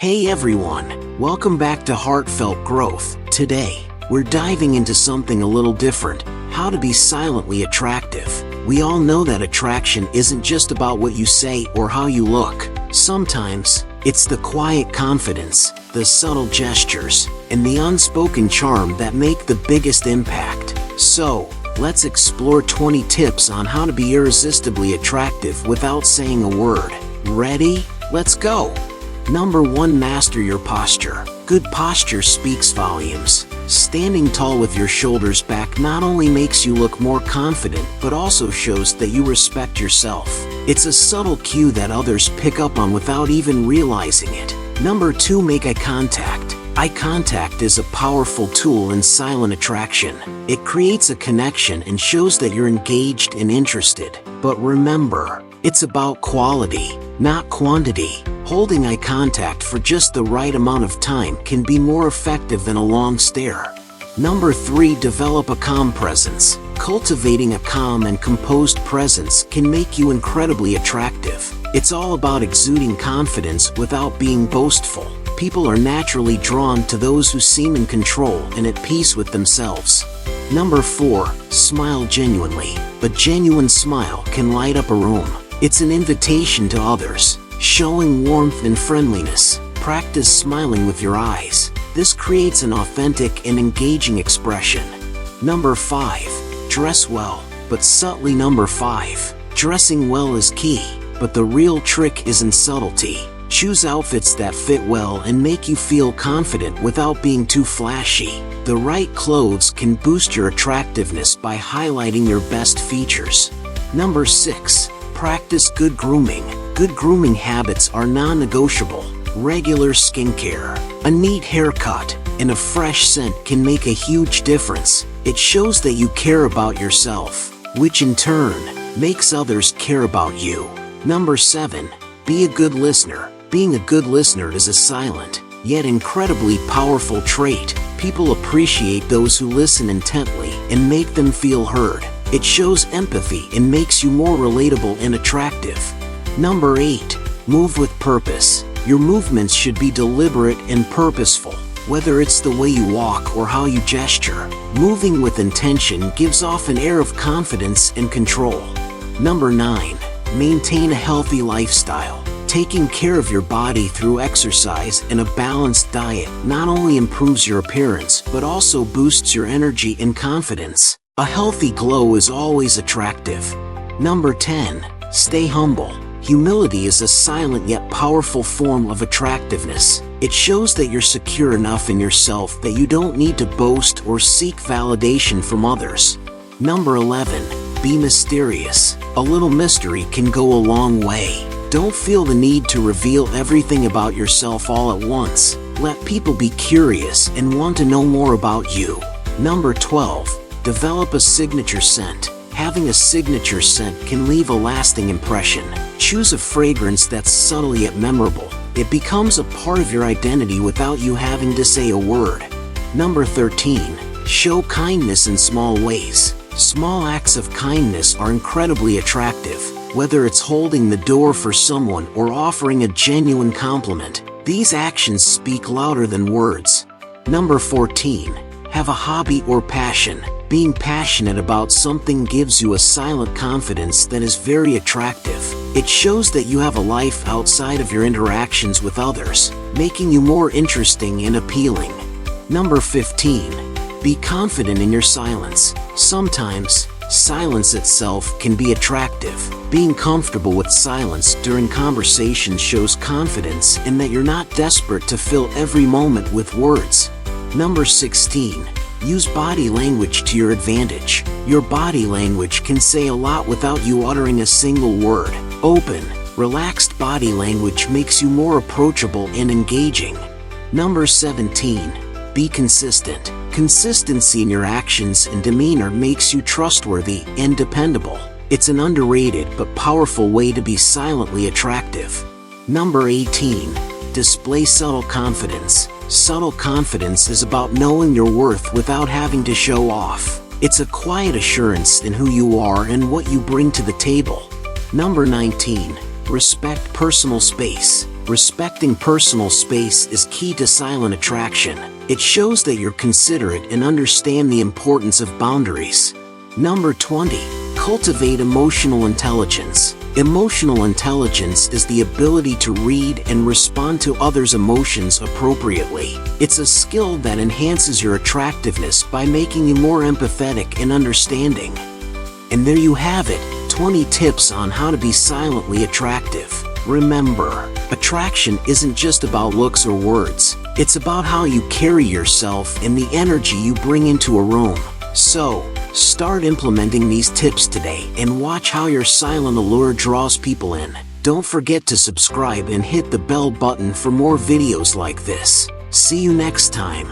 Hey everyone, welcome back to Heartfelt Growth. Today, we're diving into something a little different, how to be silently attractive. We all know that attraction isn't just about what you say or how you look. Sometimes, it's the quiet confidence, the subtle gestures, and the unspoken charm that make the biggest impact. So, let's explore 20 tips on how to be irresistibly attractive without saying a word. Ready? Let's go! Number 1. Master your posture. Good posture speaks volumes. Standing tall with your shoulders back not only makes you look more confident, but also shows that you respect yourself. It's a subtle cue that others pick up on without even realizing it. Number 2. Make eye contact. Eye contact is a powerful tool in silent attraction. It creates a connection and shows that you're engaged and interested. But remember, it's about quality, not quantity. Holding eye contact for just the right amount of time can be more effective than a long stare. Number 3. Develop a calm presence. Cultivating a calm and composed presence can make you incredibly attractive. It's all about exuding confidence without being boastful. People are naturally drawn to those who seem in control and at peace with themselves. Number 4. Smile genuinely. A genuine smile can light up a room. It's an invitation to others, showing warmth and friendliness. Practice smiling with your eyes. This creates an authentic and engaging expression. Number 5. Dress well, but subtly. Number 5. Dressing well is key, but the real trick is in subtlety. Choose outfits that fit well and make you feel confident without being too flashy. The right clothes can boost your attractiveness by highlighting your best features. Number 6. Practice good grooming. Good grooming habits are non-negotiable. Regular skincare, a neat haircut, and a fresh scent can make a huge difference. It shows that you care about yourself, which in turn makes others care about you. Number 7. Be a good listener. Being a good listener is a silent, yet incredibly powerful trait. People appreciate those who listen intently and make them feel heard. It shows empathy and makes you more relatable and attractive. Number 8. Move with purpose. Your movements should be deliberate and purposeful. Whether it's the way you walk or how you gesture, moving with intention gives off an air of confidence and control. Number 9. Maintain a healthy lifestyle. Taking care of your body through exercise and a balanced diet not only improves your appearance but also boosts your energy and confidence. A healthy glow is always attractive. Number 10. Stay humble. Humility is a silent yet powerful form of attractiveness. It shows that you're secure enough in yourself that you don't need to boast or seek validation from others. Number 11. Be mysterious. A little mystery can go a long way. Don't feel the need to reveal everything about yourself all at once. Let people be curious and want to know more about you. Number 12. Develop a signature scent. Having a signature scent can leave a lasting impression. Choose a fragrance that's subtle yet memorable. It becomes a part of your identity without you having to say a word. Number 13. Show kindness in small ways. Small acts of kindness are incredibly attractive. Whether it's holding the door for someone or offering a genuine compliment, these actions speak louder than words. Number 14. Have a hobby or passion. Being passionate about something gives you a silent confidence that is very attractive. It shows that you have a life outside of your interactions with others, making you more interesting and appealing. Number 15. Be confident in your silence. Sometimes, silence itself can be attractive. Being comfortable with silence during conversations shows confidence in that you're not desperate to fill every moment with words. Number 16. Use body language to your advantage. Your body language can say a lot without you uttering a single word. Open, relaxed body language makes you more approachable and engaging. Number 17. Be consistent. Consistency in your actions and demeanor makes you trustworthy and dependable. It's an underrated but powerful way to be silently attractive. Number 18. Display subtle confidence. Subtle confidence is about knowing your worth without having to show off. It's a quiet assurance in who you are and what you bring to the table. Number 19. Respect personal space. Respecting personal space is key to silent attraction. It shows that you're considerate and understand the importance of boundaries. Number 20. Cultivate emotional intelligence. Emotional intelligence is the ability to read and respond to others' emotions appropriately. It's a skill that enhances your attractiveness by making you more empathetic and understanding. And there you have it, 20 tips on how to be silently attractive. Remember, attraction isn't just about looks or words. It's about how you carry yourself and the energy you bring into a room. So, start implementing these tips today and watch how your silent allure draws people in. Don't forget to subscribe and hit the bell button for more videos like this. See you next time.